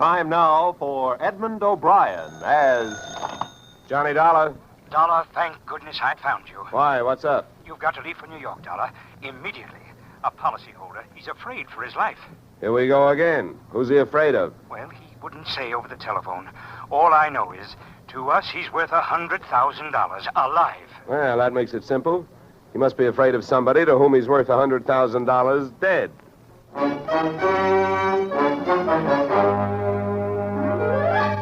Time now for Edmund O'Brien as Johnny Dollar. Dollar, thank goodness I found you. Why, what's up? You've got to leave for New York, Dollar, immediately. A policyholder. He's afraid for his life. Here we go again. Who's he afraid of? Well, he wouldn't say over the telephone. All I know is, to us, he's worth $100,000 alive. Well, that makes it simple. He must be afraid of somebody to whom he's worth $100,000 dead.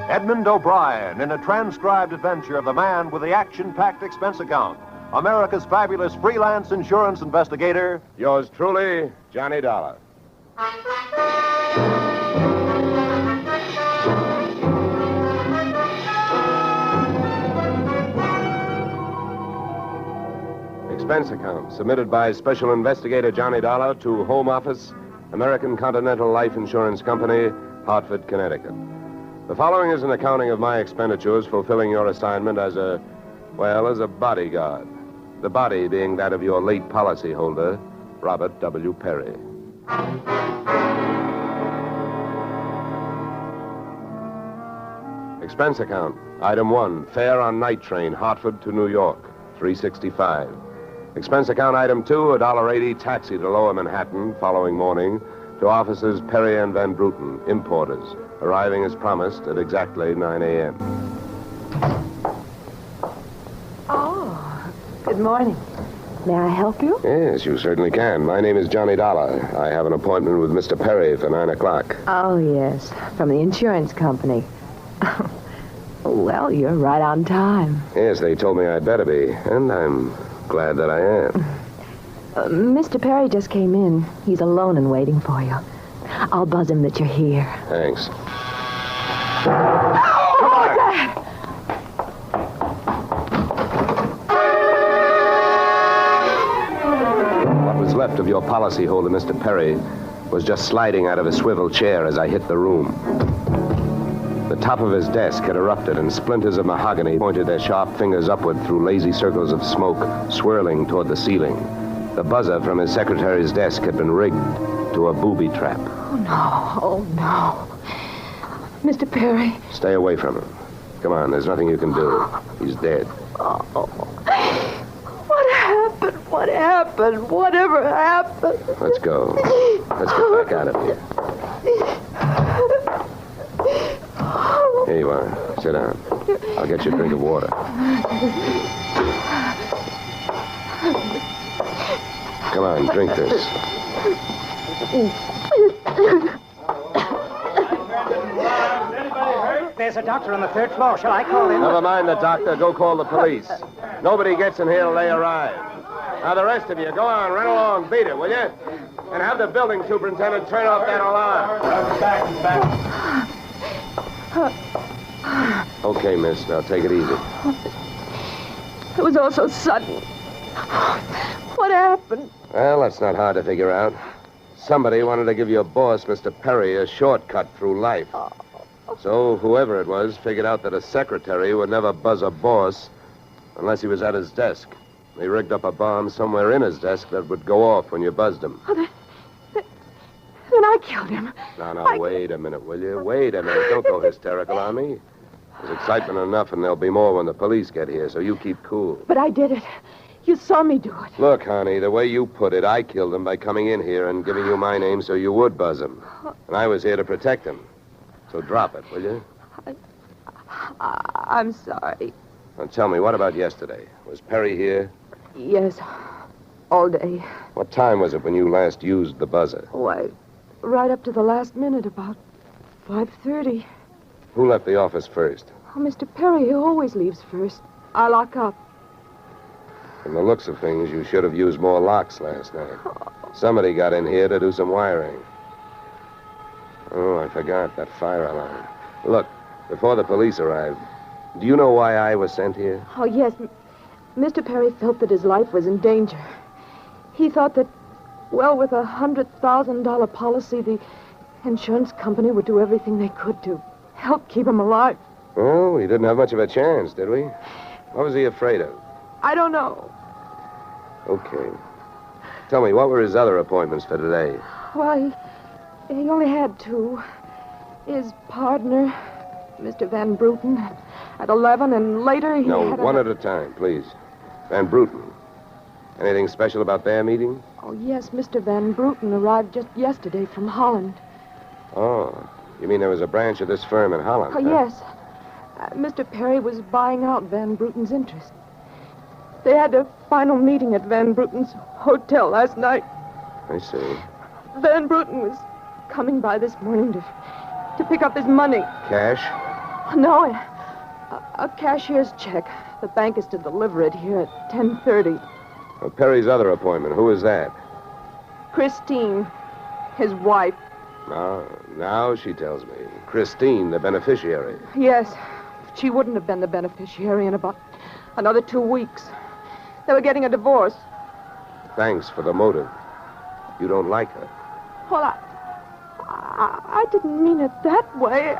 Edmund O'Brien in a transcribed adventure of the man with the action-packed expense account. America's fabulous freelance insurance investigator. Yours truly, Johnny Dollar. Expense account submitted by Special Investigator Johnny Dollar to Home Office, American Continental Life Insurance Company, Hartford, Connecticut. The following is an accounting of my expenditures fulfilling your assignment as a bodyguard. The body being that of your late policyholder, Robert W. Perry. Expense account. Item 1, fare on night train, Hartford to New York, $3.65. Expense account item 2, $1.80 taxi to Lower Manhattan following morning to offices Perry and Van Bruten, importers, arriving as promised at exactly 9 a.m. Oh, good morning. May I help you? Yes, you certainly can. My name is Johnny Dollar. I have an appointment with Mr. Perry for 9 o'clock. Oh, yes, from the insurance company. Well, you're right on time. Yes, they told me I'd better be, and I'm glad that I am. Mr. Perry just came in. He's alone and waiting for you. I'll buzz him that you're here. Thanks. Come on! What was left of your policyholder, Mr. Perry, was just sliding out of a swivel chair as I hit the room. The top of his desk had erupted, and splinters of mahogany pointed their sharp fingers upward through lazy circles of smoke swirling toward the ceiling. The buzzer from his secretary's desk had been rigged to a booby trap. Oh, no. Mr. Perry. Stay away from him. Come on, there's nothing you can do. He's dead. Oh. What happened? What happened? Whatever happened? Let's go. Let's get back out of here. Here you are. Sit down. I'll get you a drink of water. Come on, drink this. There's a doctor on the third floor. Shall I call him? Never mind the doctor. Go call the police. Nobody gets in here till they arrive. Now, the rest of you, go on, run along, beat it, will you? And have the building superintendent turn off that alarm. Okay, miss. Now, take it easy. It was all so sudden. What happened? Well, that's not hard to figure out. Somebody wanted to give your boss, Mr. Perry, a shortcut through life. So whoever it was figured out that a secretary would never buzz a boss unless he was at his desk. They rigged up a bomb somewhere in his desk that would go off when you buzzed him. Oh, then I killed him. Now, wait a minute, will you? Wait a minute. Don't go hysterical on me. There's excitement enough, and there'll be more when the police get here, so you keep cool. But I did it. You saw me do it. Look, honey, the way you put it, I killed him by coming in here and giving you my name so you would buzz him. And I was here to protect him. So drop it, will you? I'm sorry. Now tell me, what about yesterday? Was Perry here? Yes, all day. What time was it when you last used the buzzer? Why, right up to the last minute, about 5:30. Who left the office first? Oh, Mr. Perry, he always leaves first. I lock up. From the looks of things, you should have used more locks last night. Somebody got in here to do some wiring. Oh, I forgot that fire alarm. Look, before the police arrived, do you know why I was sent here? Oh, yes. Mr. Perry felt that his life was in danger. He thought that, well, with a $100,000 policy, the insurance company would do everything they could to help keep him alive. Well, we didn't have much of a chance, did we? What was he afraid of? I don't know. Okay. Tell me, what were his other appointments for today? Well, he only had two. His partner, Mr. Van Bruten, at 11, and later he No, had one at a time, please. Van Bruten. Anything special about their meeting? Oh, yes, Mr. Van Bruten arrived just yesterday from Holland. Oh, you mean there was a branch of this firm in Holland? Oh, huh? yes. Mr. Perry was buying out Van Bruten's interest. They had a final meeting at Van Bruten's hotel last night. I see. Van Bruten was coming by this morning to pick up his money. Cash? No, a cashier's check. The bank is to deliver it here at 10:30. Perry's other appointment. Who is that? Christine, his wife. Now she tells me. Christine, the beneficiary. Yes, she wouldn't have been the beneficiary in about another 2 weeks. They were getting a divorce. Thanks for the motive. You don't like her. Well, I didn't mean it that way.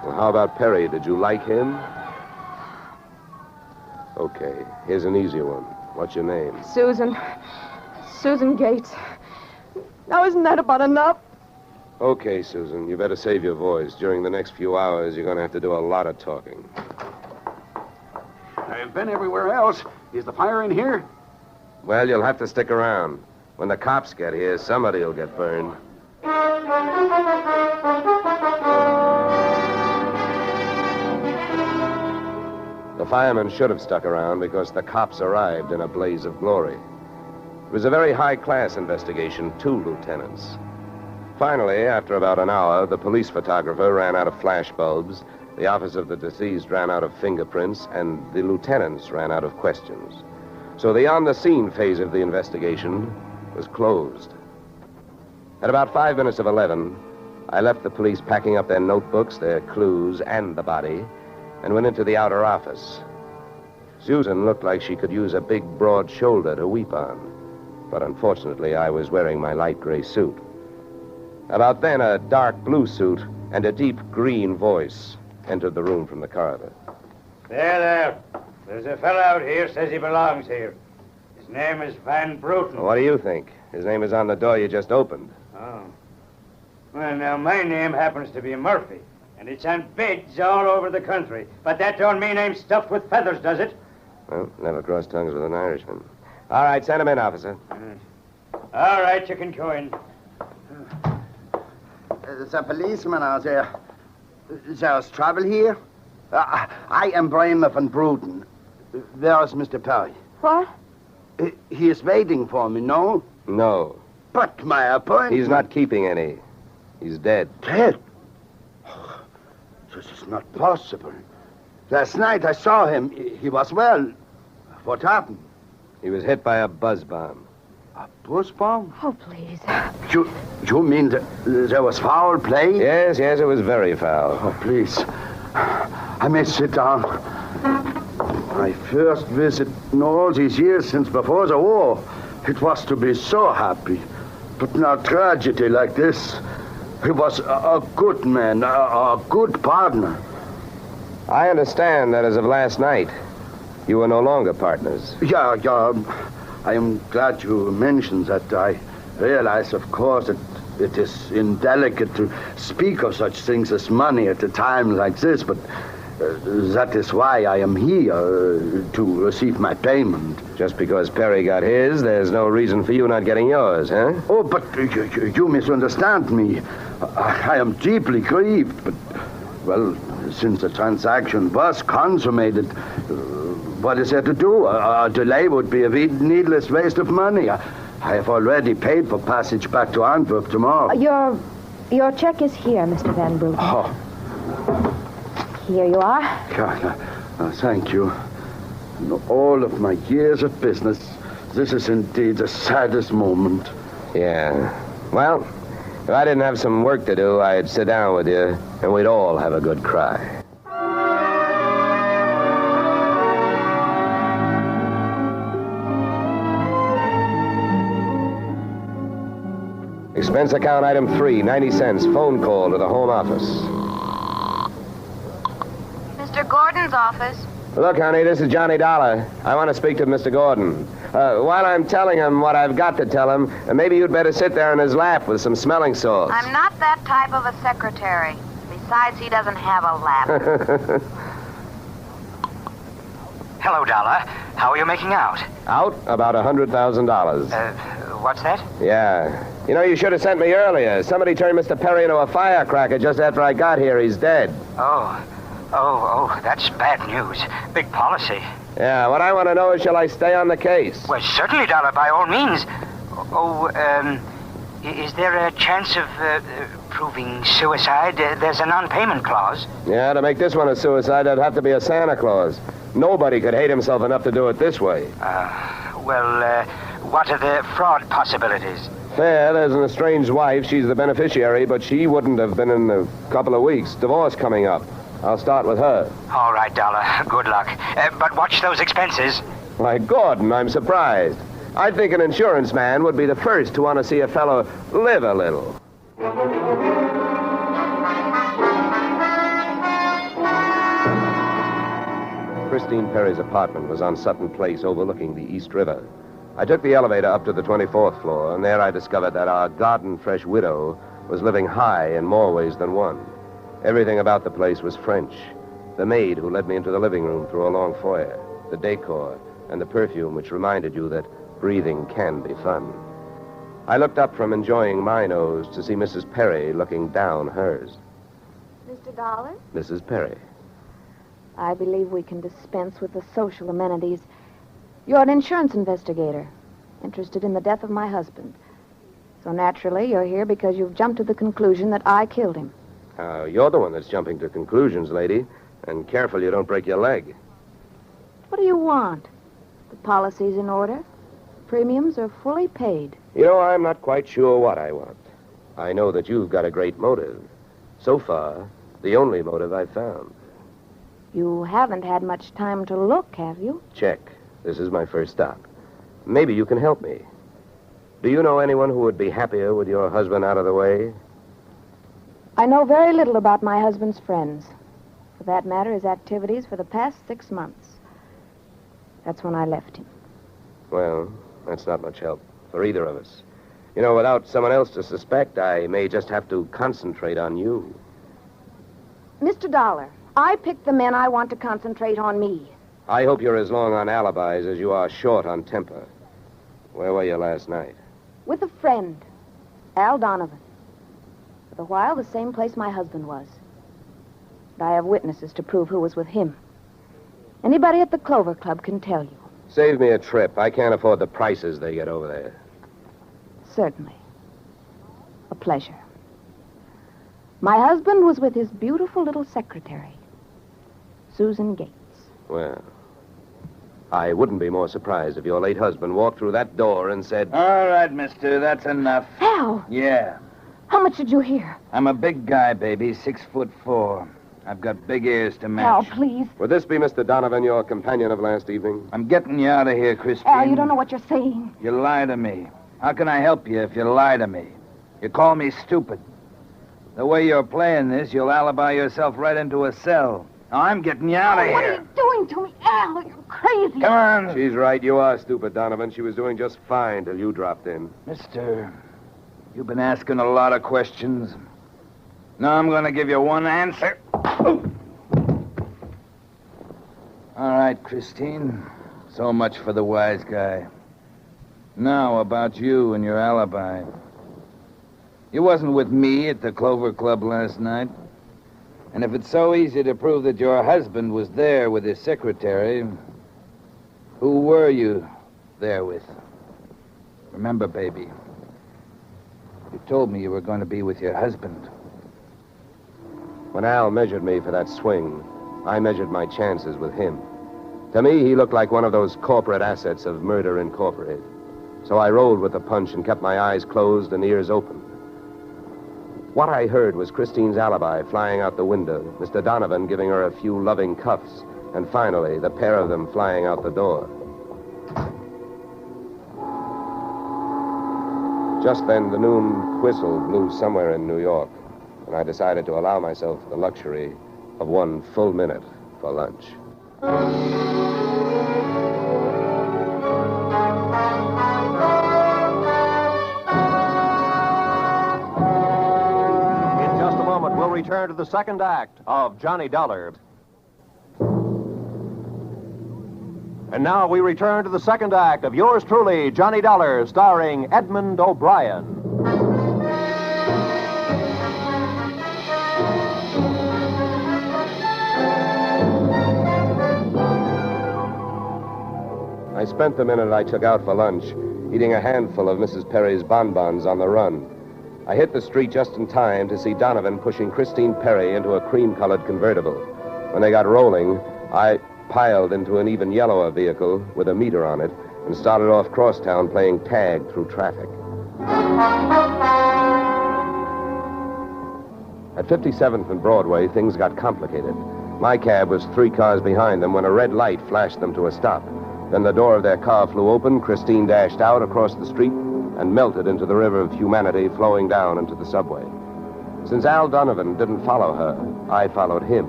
Well, how about Perry? Did you like him? Okay, here's an easy one. What's your name? Susan Gates. Now, isn't that about enough? Okay, Susan, you better save your voice. During the next few hours, you're going to have to do a lot of talking. I've been everywhere else. Is the fire in here? Well, you'll have to stick around. When the cops get here, somebody will get burned. The firemen should have stuck around because the cops arrived in a blaze of glory. It was a very high-class investigation, 2 lieutenants. Finally, after about an hour, the police photographer ran out of flash bulbs, the office of the deceased ran out of fingerprints, and the lieutenants ran out of questions. So the on-the-scene phase of the investigation was closed. At about 5 minutes of 11, I left the police packing up their notebooks, their clues, and the body, and went into the outer office. Susan looked like she could use a big, broad shoulder to weep on, but unfortunately, I was wearing my light gray suit. About then, a dark blue suit and a deep green voice entered the room from the corridor. There. There's a fellow out here says he belongs here. His name is Van Bruten. What do you think? His name is on the door you just opened. Oh. Well, now, my name happens to be Murphy, and it's on bids all over the country. But that don't mean I'm stuffed with feathers, does it? Well, never cross tongues with an Irishman. All right, send him in, officer. All right, you can go in. The policeman out there. There's trouble here? I am Bramer Van Bruten. Where is Mr. Perry? What? He is waiting for me, no? No. But my appointment... He's not keeping any. He's dead. Dead? Oh, this is not possible. Last night I saw him. He was well. What happened? He was hit by a buzz bomb. A buzz bomb? Oh, please. You mean that there was foul play? Yes, it was very foul. Oh, please. I may sit down. My first visit in all these years since before the war. It was to be so happy. But now tragedy like this. He was a good man, a good partner. I understand that as of last night, you were no longer partners. Yeah. I am glad you mentioned that. I realize, of course, that it is indelicate to speak of such things as money at a time like this, but that is why I am here, to receive my payment. Just because Perry got his, there's no reason for you not getting yours, huh? Oh, but you misunderstand me. I am deeply grieved, but, well, since the transaction was consummated, what is there to do? A delay would be a needless waste of money. I have already paid for passage back to Antwerp tomorrow. Your check is here, Mr. Van Bruten. Oh. Here you are. Thank you. In all of my years of business, this is indeed the saddest moment. Yeah. Well, if I didn't have some work to do, I'd sit down with you, and we'd all have a good cry. Expense account item 3, 90 cents. Phone call to the home office. Mr. Gordon's office. Look, honey, this is Johnny Dollar. I want to speak to Mr. Gordon. While I'm telling him what I've got to tell him, maybe you'd better sit there in his lap with some smelling salts. I'm not that type of a secretary. Besides, he doesn't have a lap. Hello, Dollar. How are you making out? Out? About $100,000. What's that? Yeah. You know, you should have sent me earlier. Somebody turned Mr. Perry into a firecracker just after I got here. He's dead. Oh, that's bad news. Big policy. Yeah, what I want to know is, shall I stay on the case? Well, certainly, Dollar, by all means. Is there a chance of proving suicide? There's a non-payment clause. Yeah, to make this one a suicide, there'd have to be a Santa Claus. Nobody could hate himself enough to do it this way. What are the fraud possibilities? Fair, there's an estranged wife. She's the beneficiary, but she wouldn't have been in a couple of weeks. Divorce coming up. I'll start with her. All right, Dollar. Good luck. But watch those expenses. Why, Gordon, I'm surprised. I think an insurance man would be the first to want to see a fellow live a little. Christine Perry's apartment was on Sutton Place overlooking the East River. I took the elevator up to the 24th floor, and there I discovered that our garden-fresh widow was living high in more ways than one. Everything about the place was French. The maid who led me into the living room through a long foyer, the decor, and the perfume which reminded you that breathing can be fun. I looked up from enjoying my nose to see Mrs. Perry looking down hers. Mr. Dollar? Mrs. Perry. I believe we can dispense with the social amenities. You're an insurance investigator, interested in the death of my husband. So naturally, you're here because you've jumped to the conclusion that I killed him. You're the one that's jumping to conclusions, lady. And careful you don't break your leg. What do you want? The policy's in order. Premiums are fully paid. You know, I'm not quite sure what I want. I know that you've got a great motive. So far, the only motive I've found. You haven't had much time to look, have you? Check. This is my first stop. Maybe you can help me. Do you know anyone who would be happier with your husband out of the way? I know very little about my husband's friends. For that matter, his activities for the past 6 months. That's when I left him. Well, that's not much help for either of us. You know, without someone else to suspect, I may just have to concentrate on you. Mr. Dollar, I picked the men I want to concentrate on me. I hope you're as long on alibis as you are short on temper. Where were you last night? With a friend, Al Donovan. For a while, the same place my husband was. But I have witnesses to prove who was with him. Anybody at the Clover Club can tell you. Save me a trip. I can't afford the prices they get over there. Certainly. A pleasure. My husband was with his beautiful little secretary, Susan Gates. Well, I wouldn't be more surprised if your late husband walked through that door and said... All right, mister, that's enough. Al! Yeah. How much did you hear? I'm a big guy, baby, 6'4". I've got big ears to match. Al, please. Would this be Mr. Donovan, your companion of last evening? I'm getting you out of here, Christine. Al, you don't know what you're saying. You lie to me. How can I help you if you lie to me? You call me stupid. The way you're playing this, you'll alibi yourself right into a cell. Now, I'm getting you out of here. What are you doing to me, Al? You're crazy. Come on. She's right. You are stupid, Donovan. She was doing just fine till you dropped in. Mister, you've been asking a lot of questions. Now I'm going to give you one answer. All right, Christine. So much for the wise guy. Now, about you and your alibi. You wasn't with me at the Clover Club last night. And if it's so easy to prove that your husband was there with his secretary, who were you there with? Remember, baby, you told me you were going to be with your husband. When Al measured me for that swing, I measured my chances with him. To me, he looked like one of those corporate assets of Murder Incorporated. So I rolled with the punch and kept my eyes closed and ears open. What I heard was Christine's alibi flying out the window, Mr. Donovan giving her a few loving cuffs, and finally, the pair of them flying out the door. Just then, the noon whistle blew somewhere in New York, and I decided to allow myself the luxury of 1 full minute for lunch. return to the second act of Johnny Dollar. And now we return to the second act of yours truly, Johnny Dollar, starring Edmund O'Brien. I spent the minute I took out for lunch eating a handful of Mrs. Perry's bonbons on the run. I hit the street just in time to see Donovan pushing Christine Perry into a cream-colored convertible. When they got rolling, I piled into an even yellower vehicle with a meter on it and started off crosstown playing tag through traffic. At 57th and Broadway, things got complicated. My cab was 3 cars behind them when a red light flashed them to a stop. Then the door of their car flew open, Christine dashed out across the street, and melted into the river of humanity flowing down into the subway. Since Al Donovan didn't follow her, I followed him.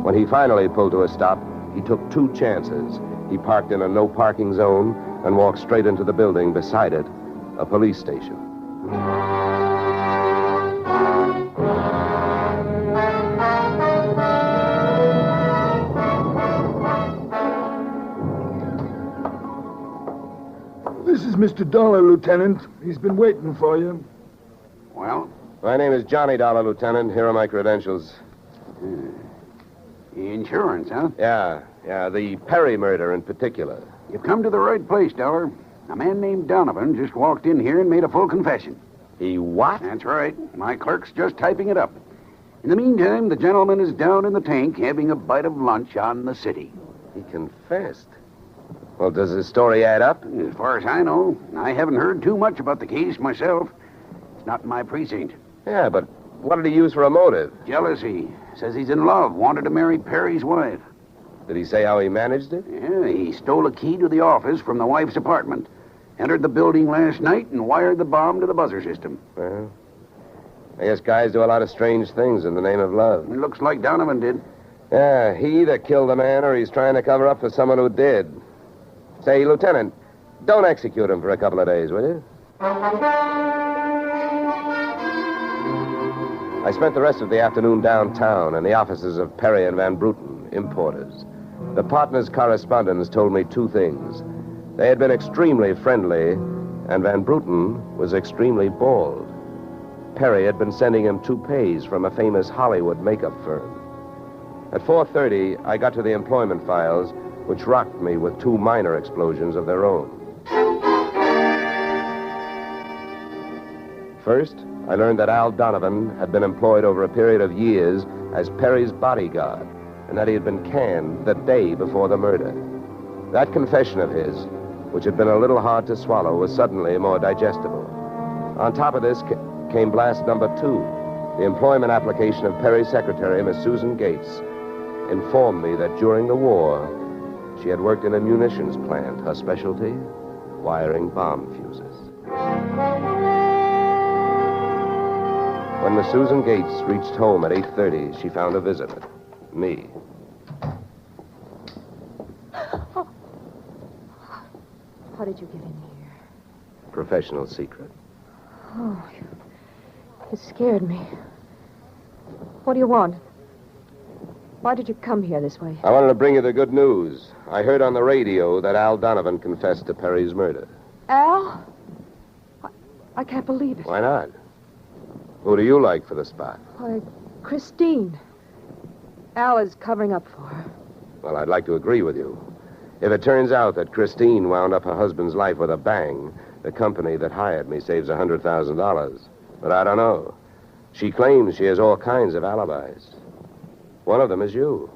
When he finally pulled to a stop, he took 2 chances. He parked in a no-parking zone and walked straight into the building beside it, a police station. This is Mr. Dollar, Lieutenant. He's been waiting for you. Well? My name is Johnny Dollar, Lieutenant. Here are my credentials. Insurance, huh? Yeah, the Perry murder in particular. You've come to the right place, Dollar. A man named Donovan just walked in here and made a full confession. He what? That's right. My clerk's just typing it up. In the meantime, the gentleman is down in the tank having a bite of lunch on the city. He confessed. Well, does his story add up? As far as I know, I haven't heard too much about the case myself. It's not in my precinct. Yeah, but what did he use for a motive? Jealousy. Says he's in love, wanted to marry Perry's wife. Did he say how he managed it? Yeah, he stole a key to the office from the wife's apartment, entered the building last night, and wired the bomb to the buzzer system. Well, I guess guys do a lot of strange things in the name of love. It looks like Donovan did. Yeah, he either killed the man or he's trying to cover up for someone who did. Say, Lieutenant, don't execute him for a couple of days, will you? I spent the rest of the afternoon downtown in the offices of Perry and Van Bruten, importers. The partners' correspondents told me 2 things. They had been extremely friendly, and Van Bruten was extremely bald. Perry had been sending him toupees from a famous Hollywood makeup firm. At 4:30, I got to the employment files, which rocked me with 2 minor explosions of their own. First, I learned that Al Donovan had been employed over a period of years as Perry's bodyguard, and that he had been canned the day before the murder. That confession of his, which had been a little hard to swallow, was suddenly more digestible. On top of this came blast number 2. The employment application of Perry's secretary, Miss Susan Gates, informed me that during the war, she had worked in a munitions plant, her specialty, wiring bomb fuses. When Miss Susan Gates reached home at 8:30, she found a visitor, me. How did you get in here? Professional secret. Oh, you scared me. What do you want? Why did you come here this way? I wanted to bring you the good news. I heard on the radio that Al Donovan confessed to Perry's murder. Al? I can't believe it. Why not? Who do you like for the spot? Why, Christine. Al is covering up for her. Well, I'd like to agree with you. If it turns out that Christine wound up her husband's life with a bang, the company that hired me saves $100,000. But I don't know. She claims she has all kinds of alibis. One of them is you.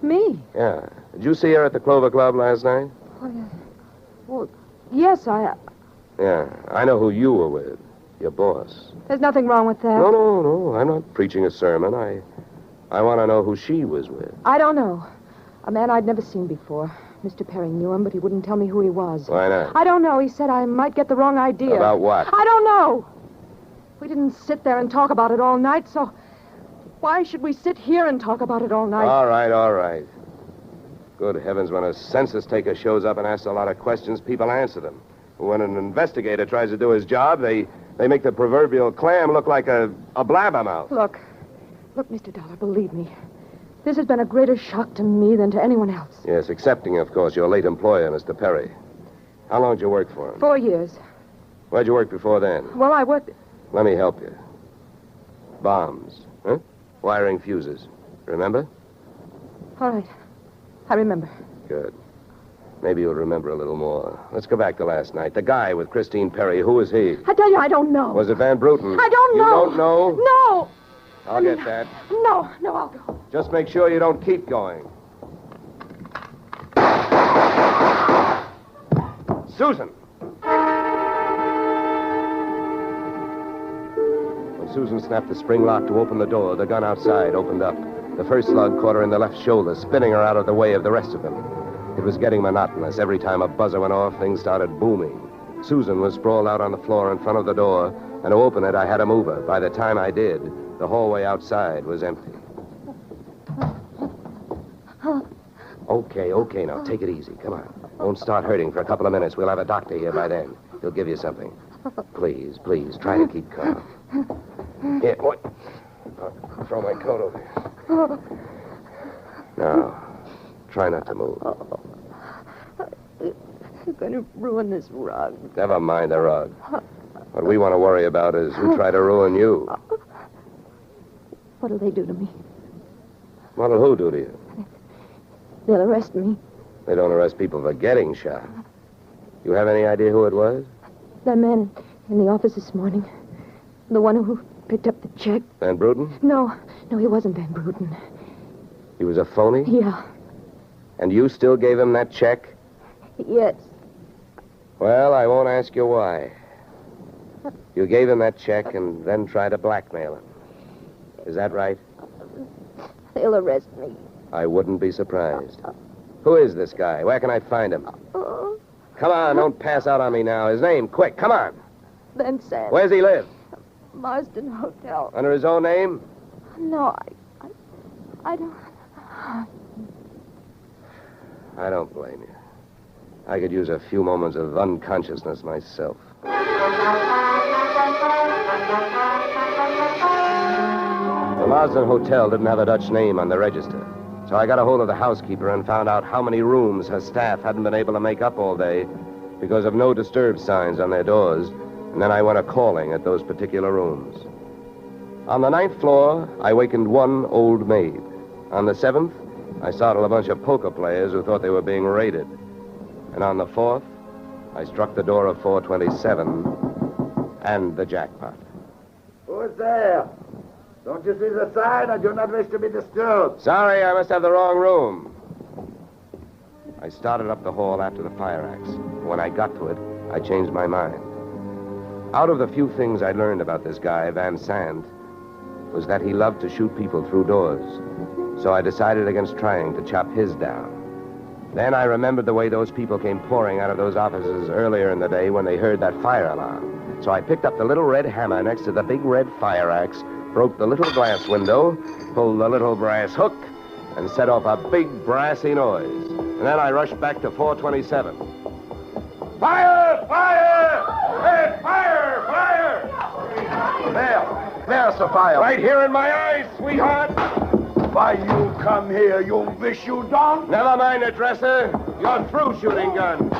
Me? Yeah. Did you see her at the Clover Club last night? Well, yes, Yeah, I know who you were with. Your boss. There's nothing wrong with that. No. I'm not preaching a sermon. I want to know who she was with. I don't know. A man I'd never seen before. Mr. Perry knew him, but he wouldn't tell me who he was. Why not? I don't know. He said I might get the wrong idea. About what? I don't know. We didn't sit there and talk about it all night, so why should we sit here and talk about it all night? All right. Good heavens, when a census taker shows up and asks a lot of questions, people answer them. When an investigator tries to do his job, they make the proverbial clam look like a blabbermouth. Look, Look, Mr. Dollar, believe me. This has been a greater shock to me than to anyone else. Yes, excepting, of course, your late employer, Mr. Perry. How long did you work for him? 4 years. Where'd you work before then? Well, I worked... Let me help you. Bombs, huh? Wiring fuses. Remember? All right. I remember. Good. Maybe you'll remember a little more. Let's go back to last night. The guy with Christine Perry, who was he? I tell you, I don't know. Was it Van Bruten? I don't know. You don't know? No. I'll get that. No, I'll go. Just make sure you don't keep going. Susan! When Susan snapped the spring lock to open the door, the gun outside opened up. The first slug caught her in the left shoulder, spinning her out of the way of the rest of them. It was getting monotonous. Every time a buzzer went off, things started booming. Susan was sprawled out on the floor in front of the door, and to open it, I had to move her. By the time I did, the hallway outside was empty. Okay, now take it easy. Come on. Won't start hurting for a couple of minutes. We'll have a doctor here by then. He'll give you something. Please, try to keep calm. Here, what? I'll throw my coat over here. Now, try not to move. You're going to ruin this rug. Never mind the rug. What we want to worry about is who tried to ruin you. What'll they do to me? What'll who do to you? They'll arrest me. They don't arrest people for getting shot. You have any idea who it was? That man in the office this morning. The one who picked up the check. Van Bruten? No, he wasn't Van Bruten. He was a phony? Yeah. And you still gave him that check? Yes. Well, I won't ask you why. You gave him that check and then tried to blackmail him. Is that right? They'll arrest me. I wouldn't be surprised. Who is this guy? Where can I find him? Come on, don't pass out on me now. His name, quick, come on. Ben Sands. Where's he live? Marsden Hotel. Under his own name? No, I don't... I don't blame you. I could use a few moments of unconsciousness myself. The Marsden Hotel didn't have a Dutch name on the register, so I got a hold of the housekeeper and found out how many rooms her staff hadn't been able to make up all day because of no disturb signs on their doors, and then I went a-calling at those particular rooms. On the 9th floor, I wakened one old maid. On the 7th, I startled a bunch of poker players who thought they were being raided. And on the 4th, I struck the door of 427 and the jackpot. Who's there? Don't you see the sign? I do not wish to be disturbed. Sorry, I must have the wrong room. I started up the hall after the fire axe. When I got to it, I changed my mind. Out of the few things I learned about this guy, Van Sant, was that he loved to shoot people through doors. So I decided against trying to chop his down. Then I remembered the way those people came pouring out of those offices earlier in the day when they heard that fire alarm. So I picked up the little red hammer next to the big red fire axe, broke the little glass window, pulled the little brass hook, and set off a big brassy noise. And then I rushed back to 427. Fire! Fire! Hey, fire! Fire! There's the fire. Right here in my eyes, sweetheart! Why you come here? You wish you don't? Never mind the dresser. You're through shooting guns.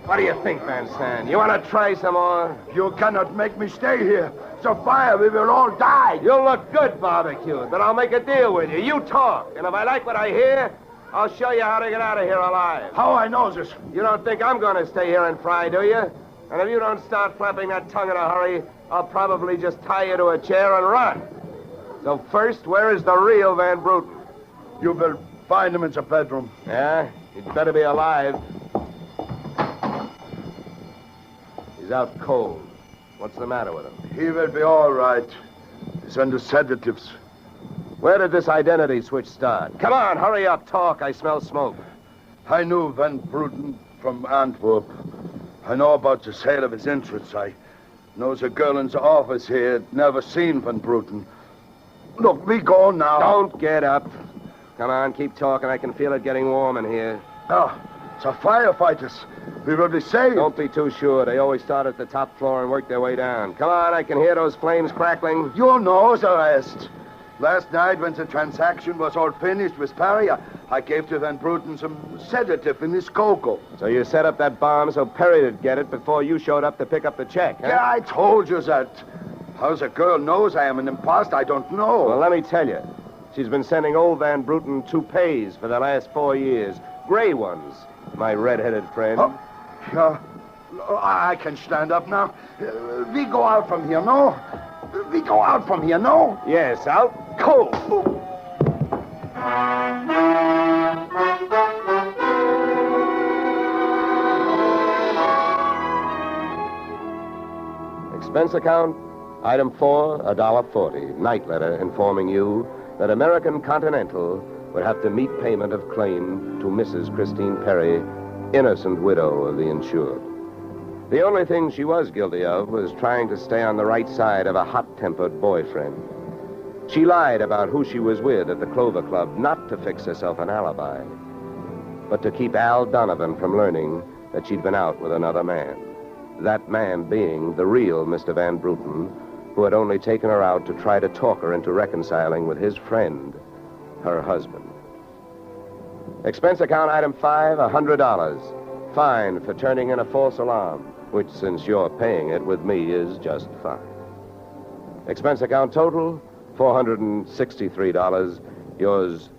What do you think, Van Sant? You want to try some more? You cannot make me stay here. So fire, we will all die. You'll look good barbecued, but I'll make a deal with you. You talk, and if I like what I hear, I'll show you how to get out of here alive. How I know this? You don't think I'm going to stay here and fry, do you? And if you don't start flapping that tongue in a hurry, I'll probably just tie you to a chair and run. So first, where is the real Van Bruten? You will find him in the bedroom. Yeah? He'd better be alive. He's out cold. What's the matter with him? He will be all right. He's under sedatives. Where did this identity switch start? Come on, hurry up, talk. I smell smoke. I knew Van Bruten from Antwerp. I know about the sale of his interests. I know the girl in the office here had never seen Van Bruten. Look, we go now. Don't get up. Come on, keep talking. I can feel it getting warm in here. Ah, the firefighters. We will be saved. Don't be too sure. They always start at the top floor and work their way down. Come on, I can hear those flames crackling. You know the rest. Last night, when the transaction was all finished with Perry, I gave to Van Bruten some sedative in his cocoa. So you set up that bomb so Perry'd get it before you showed up to pick up the check, huh? Yeah, I told you that. How the girl knows I am an imposter, I don't know. Well, let me tell you. She's been sending old Van Bruten toupees for the last 4 years. Gray ones, my red-headed friend. Oh, yeah. I can stand up now. We go out from here, no? We go out from here, no? Yes, out. Go. Expense account, item 4, $1.40. Night letter informing you that American Continental would have to meet payment of claim to Mrs. Christine Perry, innocent widow of the insured. The only thing she was guilty of was trying to stay on the right side of a hot-tempered boyfriend. She lied about who she was with at the Clover Club, not to fix herself an alibi, but to keep Al Donovan from learning that she'd been out with another man. That man being the real Mr. Van Bruten, who had only taken her out to try to talk her into reconciling with his friend, her husband. Expense account item 5, $100. Fine for turning in a false alarm, which, since you're paying it with me, is just fine. Expense account total, $463. Yours,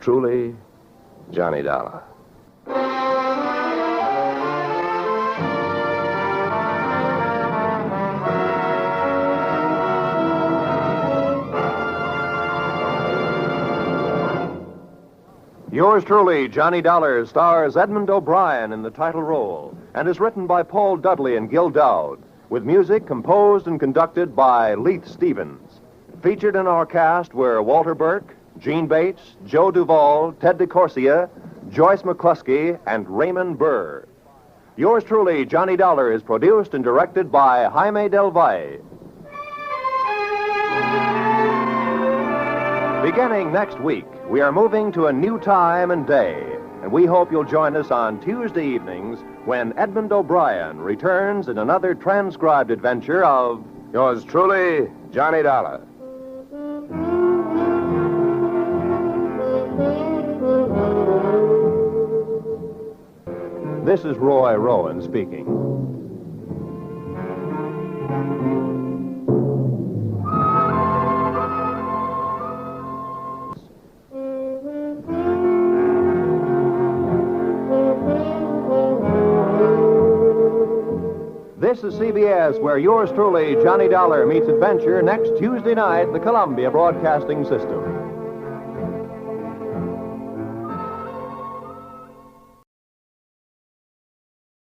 truly, Johnny Dollar. Yours truly, Johnny Dollar, stars Edmund O'Brien in the title role and is written by Paul Dudley and Gil Dowd, with music composed and conducted by Leith Stevens. Featured in our cast were Walter Burke, Gene Bates, Joe Duvall, Ted DeCorsia, Joyce McCluskey, and Raymond Burr. Yours truly, Johnny Dollar, is produced and directed by Jaime Del Valle. Beginning next week, we are moving to a new time and day, and we hope you'll join us on Tuesday evenings when Edmund O'Brien returns in another transcribed adventure of Yours truly, Johnny Dollar. This is Roy Rowan speaking. This is CBS, where yours truly, Johnny Dollar, meets adventure next Tuesday night, the Columbia Broadcasting System.